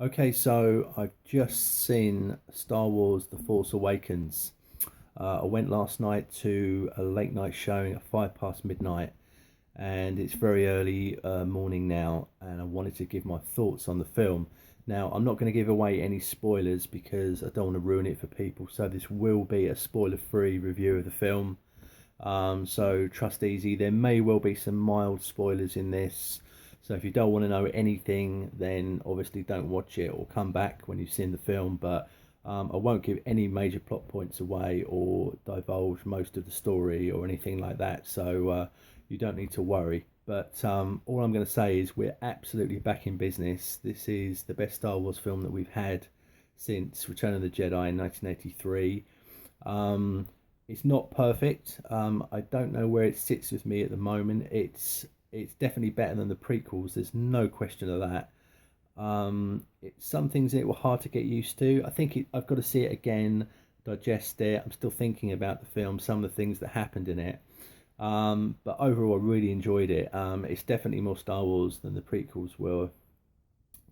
Okay, so I've just seen Star Wars The Force Awakens. I went last night to a late night showing at 5 past midnight, and it's very early morning now, and I wanted to give my thoughts on the film. Now, I'm not going to give away any spoilers because I don't want to ruin it for people, so this will be a spoiler-free review of the film. So trust easy. There may well be some mild spoilers in this. So if you don't want to know anything, then obviously don't watch it or come back when you've seen the film. But I won't give any major plot points away or divulge most of the story or anything like that. So you don't need to worry. But all I'm going to say is we're absolutely back in business. This is the best Star Wars film that we've had since Return of the Jedi in 1983. It's not perfect. I don't know where it sits with me at the moment. It's definitely better than the prequels. There's no question of that. Some things in it were hard to get used to. I've got to see it again, digest it. I'm still thinking about the film, some of the things that happened in it. But overall, I really enjoyed it. It's definitely more Star Wars than the prequels were.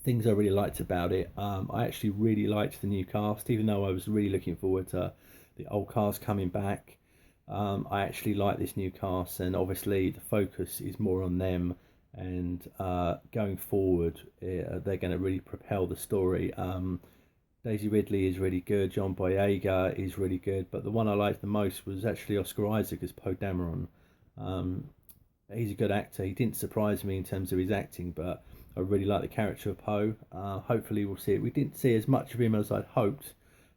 Things I really liked about it. I actually really liked the new cast, even though I was really looking forward to the old cast coming back. I actually like this new cast, and obviously the focus is more on them. And going forward, they're going to really propel the story. Daisy Ridley is really good. John Boyega is really good, but the one I liked the most was actually Oscar Isaac as Poe Dameron. Um, he's a good actor. He didn't surprise me in terms of his acting, but I really like the character of Poe. Hopefully, we'll see it. We didn't see as much of him as I'd hoped,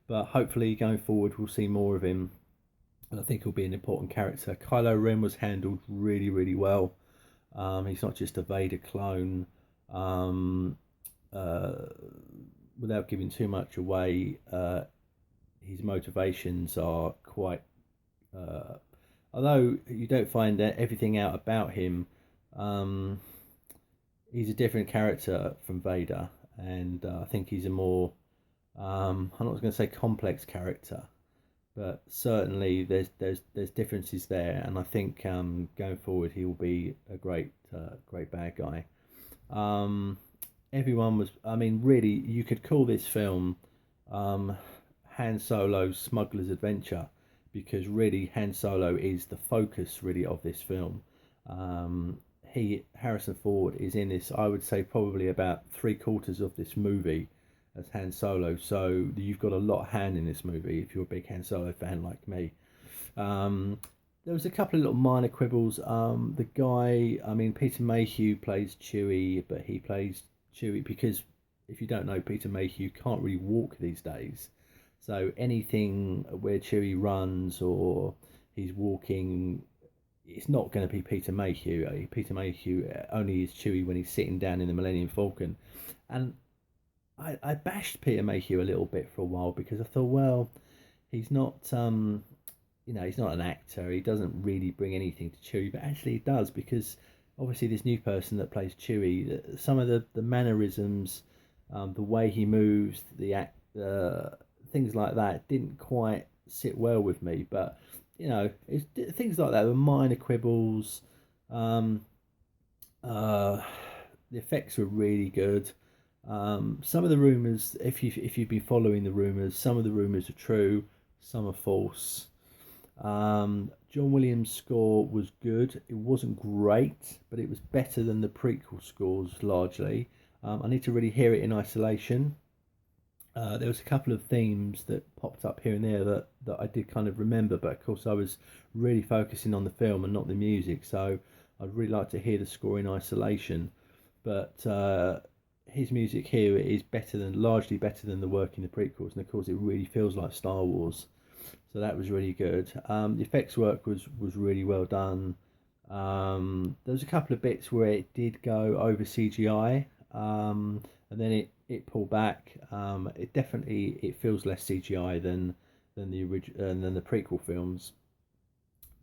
but hopefully, going forward, we'll see more of him, and I think he'll be an important character. Kylo Ren was handled really, really well. He's not just a Vader clone. Um, uh, Without giving too much away, his motivations are quite. Uh, Although you don't find everything out about him, um, he's a different character from Vader, and I think he's a more I'm not going to say complex character, but certainly there's differences there, and I think going forward he will be a great bad guy. Um, Everyone was, I mean, really, you could call this film um, Han Solo's Smuggler's Adventure because really Han Solo is the focus really of this film. He Harrison Ford is in this. I would say probably about three quarters of this movie as Han Solo. So you've got a lot of Han in this movie if you're a big Han Solo fan like me. Um, there was a couple of little minor quibbles. The guy, I mean, Peter Mayhew plays Chewie, but he plays Chewie because if you don't know, Peter Mayhew can't really walk these days. So anything where Chewie runs or he's walking, it's not going to be Peter Mayhew. Peter Mayhew only is Chewie when he's sitting down in the Millennium Falcon. And I bashed Peter Mayhew a little bit for a while because I thought, well, he's not he's not an actor. He doesn't really bring anything to Chewie, but actually he does because obviously this new person that plays Chewie, some of the mannerisms, the way he moves, things like that didn't quite sit well with me. But things like that, the minor quibbles. Um, uh, the effects were really good. Some of the rumors, if you've been following the rumors, some of the rumors are true, some are false. John Williams' score was good. It wasn't great, but it was better than the prequel scores largely. I need to really hear it in isolation. There was a couple of themes that popped up here and there that I did kind of remember, but of course I was really focusing on the film and not the music, so I'd really like to hear the score in isolation. But his music here is largely better than the work in the prequels, and of course it really feels like Star Wars. So that was really good. The effects work was really well done. There was a couple of bits where it did go over CGI, and then it pulled back. It feels less CGI than than the prequel films.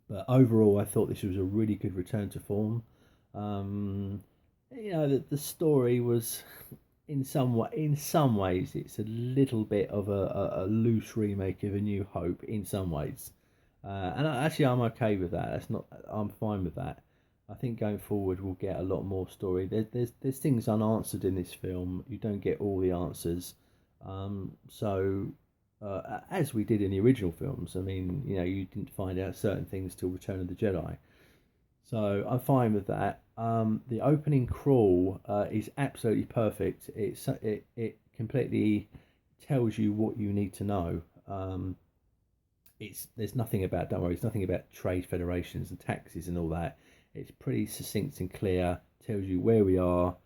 But overall, I thought this was a really good return to form. Um, the story was in some ways it's a little bit of a loose remake of A New Hope in some ways, and actually I'm okay with that. That's not I'm fine with that. I think going forward we'll get a lot more story. There's things unanswered in this film. You don't get all the answers. As we did in the original films, I mean, you didn't find out certain things till Return of the Jedi. So I'm fine with that. The opening crawl is absolutely perfect. It completely tells you what you need to know. There's nothing about, don't worry, it's nothing about trade federations and taxes and all that. It's pretty succinct and clear. Tells you where we are,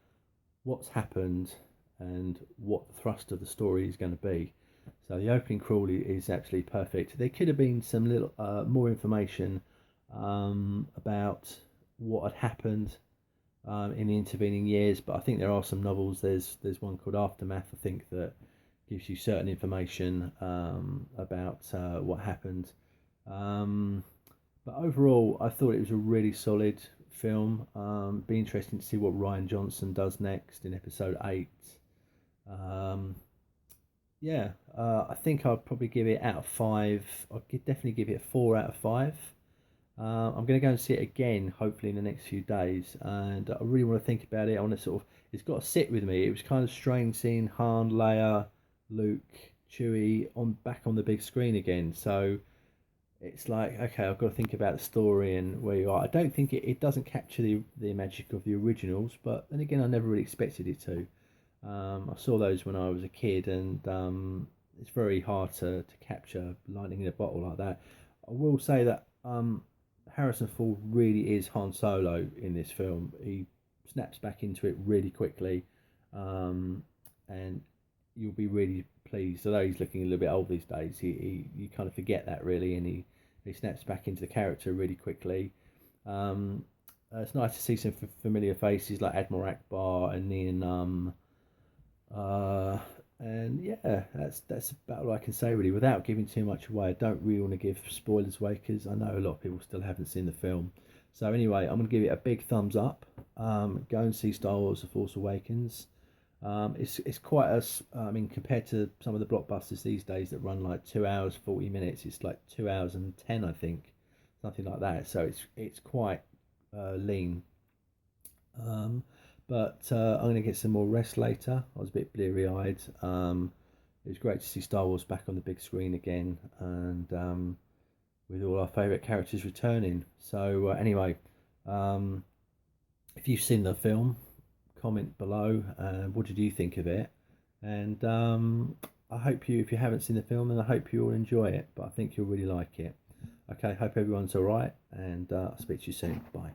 what's happened, and what the thrust of the story is going to be. So the opening crawl is absolutely perfect. There could have been some little more information about what had happened in the intervening years, but I think there are some novels. There's one called Aftermath, I think, that gives you certain information about what happened. But overall, I thought it was a really solid film. Be interesting to see what Rian Johnson does next in episode 8. Um, yeah, I think I'll probably give it out of 5. I'll definitely give it a 4 out of 5. I'm going to go and see it again, hopefully in the next few days, and I really want to think about it. I want to it's got to sit with me. It was kind of strange seeing Han, Leia, Luke, Chewie back on the big screen again. So it's like, okay, I've got to think about the story and where you are. I don't think it doesn't capture the magic of the originals, but then again, I never really expected it to. I saw those when I was a kid, and it's very hard to capture lightning in a bottle like that. I will say that Harrison Ford really is Han Solo in this film. He snaps back into it really quickly, and you'll be really pleased. Although he's looking a little bit old these days, you kind of forget that really, and he snaps back into the character really quickly. It's nice to see some familiar faces like Admiral Akbar and Nien Nunb. And yeah, that's about all I can say really, without giving too much away. I don't really want to give spoilers away because I know a lot of people still haven't seen the film. So anyway, I'm going to give it a big thumbs up. Go and see Star Wars: The Force Awakens. It's quite I mean, compared to some of the blockbusters these days that run like 2 hours 40 minutes, it's like 2 hours and 10, I think, something like that. So it's quite lean. Um, but I'm going to get some more rest later. I was a bit bleary eyed. It was great to see Star Wars back on the big screen again, and with all our favourite characters returning. So, anyway, um, if you've seen the film, comment below. What did you think of it? And I hope if you haven't seen the film, then I hope you all enjoy it. But I think you'll really like it. Okay, hope everyone's all right, and I'll speak to you soon. Bye.